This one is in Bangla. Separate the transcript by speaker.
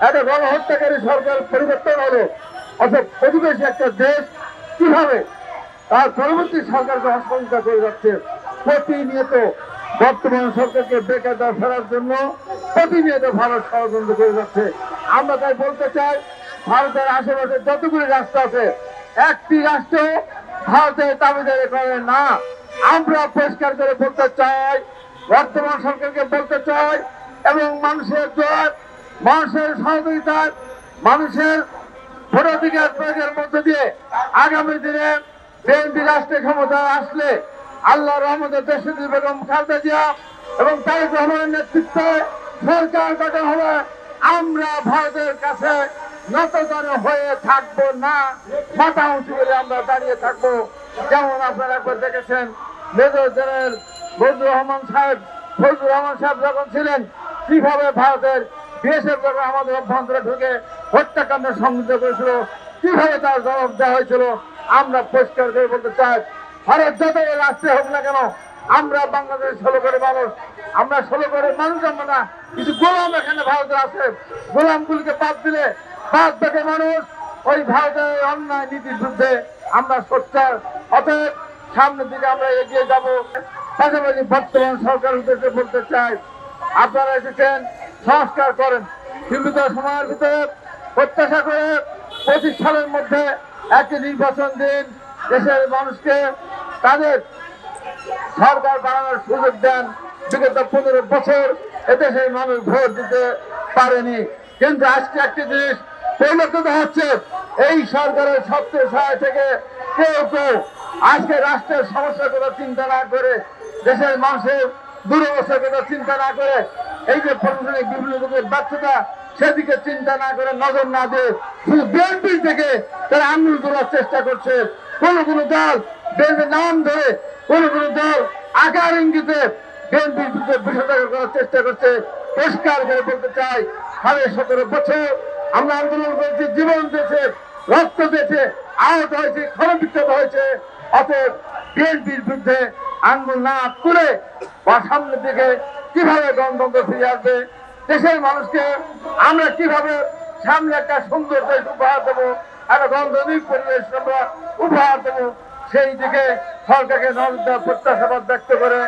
Speaker 1: একটা গণহত্যাকারী সরকার পরিবর্তন হলো, অর্থাৎ প্রতিবেশী একটা দেশ কিভাবে তার পরবর্তী সরকারকে আশঙ্কা করে যাচ্ছে। প্রতিনিয়ত বর্তমান সরকারকে বেকায়দা ফেরার জন্য প্রতিনিয়ত ভারত ষড়যন্ত্র করে যাচ্ছে। আমরা তাই বলতে চাই, ভারতের আশেপাশে যতগুলি রাষ্ট্র আছে, একটি রাষ্ট্র ভারতের দাবিদারি করে না। আমরা পরিষ্কার করে বলতে চাই, বর্তমান সরকারকে বলতে চাই, এবং মানুষের জোর, মানুষের সহযোগিতায়, মানুষের ভোটাধিকার প্রয়োগের মধ্য দিয়ে আগামী দিনে বিএনপি রাষ্ট্রীয় ক্ষমতায় আসলে আল্লাহর রহমতে দেশনেত্রী বেগম খালেদা জিয়া এবং তারেক রহমানের নেতৃত্বে সরকার গঠন হবে। আমরা ভারতের কাছে নতজান হয়ে থাকবো না, মাথা উঁচু করে আমরা দাঁড়িয়ে থাকবো। যেমন আপনারা একবার দেখেছেন মেজর জেনারেল ফজলুর রহমান সাহেব যখন ছিলেন, কিভাবে ভারতের বিএসএফ যখন আমাদের অভ্যন্তরে ঢুকে হত্যাকাণ্ডের সংযুক্ত করেছিল, কিভাবে তার জবাব দেওয়া হয়েছিল। আমরা পরিষ্কার করে বলতে চাই, ভারত যত রাষ্ট্রে হোক না কেন, আমরা বাংলাদেশ 16 করে মানুষ, আমরা 16 করে মানুষ আমরা না। কিছু গোলাম এখানে ভারতে আছে, গোলামগুলিকে বাদ দিলে বাদ বাকি মানুষ ওই ভারতের অন্যায় নীতির বিরুদ্ধে আমরা সোচ্চার। অতএব সামনের দিকে আমরা এগিয়ে যাব। পাশাপাশি বর্তমান সরকার উদ্দেশ্যে বলতে চাই, আপনারা এসেছেন সংস্কার করেন, সীমিত সময়ের ভিতরে প্রত্যাশা করে 25 সালের মধ্যে একটি নির্বাচন দিন, দেশের মানুষকে তাদের সরকার বানানোর সুযোগ দেন। বিগত 15 বছর এদেশের মানুষ ভোট দিতে পারেনি, কিন্তু আজকে একটি জিনিস পরিলক্ষিত হচ্ছে, এই সরকারের সবচেয়ে সহায় থেকে কেউ কেউ আজকে রাষ্ট্রের সমস্যার কথা চিন্তা না করে, দেশের মানুষের দুরবস্থার কথা চিন্তা না করে, এই যে প্রশাসনিক বিভিন্ন দিকের ব্যর্থতা সেদিকে চিন্তা না করে, নজর না দিয়ে শুধু বিএনপি থেকে তারা আঙুল তোলার চেষ্টা করছে। কোন কোন দল বিএনপির নাম ধরে, কোন কোন দল আকার ইঙ্গিতে বিএনপির বিরুদ্ধে বিষোদ্গার করার চেষ্টা করছে। পরিষ্কার করে বলতে চাই, 17.5 বছর আমরা আন্দোলন করেছি, জীবন দিয়েছে, রক্ত দিয়েছে, আহত হয়েছে, ক্ষণবিচ্ছেদ হয়েছে। অতএব বিএনপির বিরুদ্ধে আঙ্গুল না তুলে বা সামনের দিকে কিভাবে গণতন্ত্র ফিরে আসবে, দেশের মানুষকে আমরা কিভাবে সামনে একটা সুন্দর দেশ উপহার দেবো, একটা গণতান্ত্রিক পরিবেশ আমরা উপহার দেবো, সেই দিকে সরকারকে নজর দেওয়ার প্রত্যাশাবাদ ব্যক্ত করে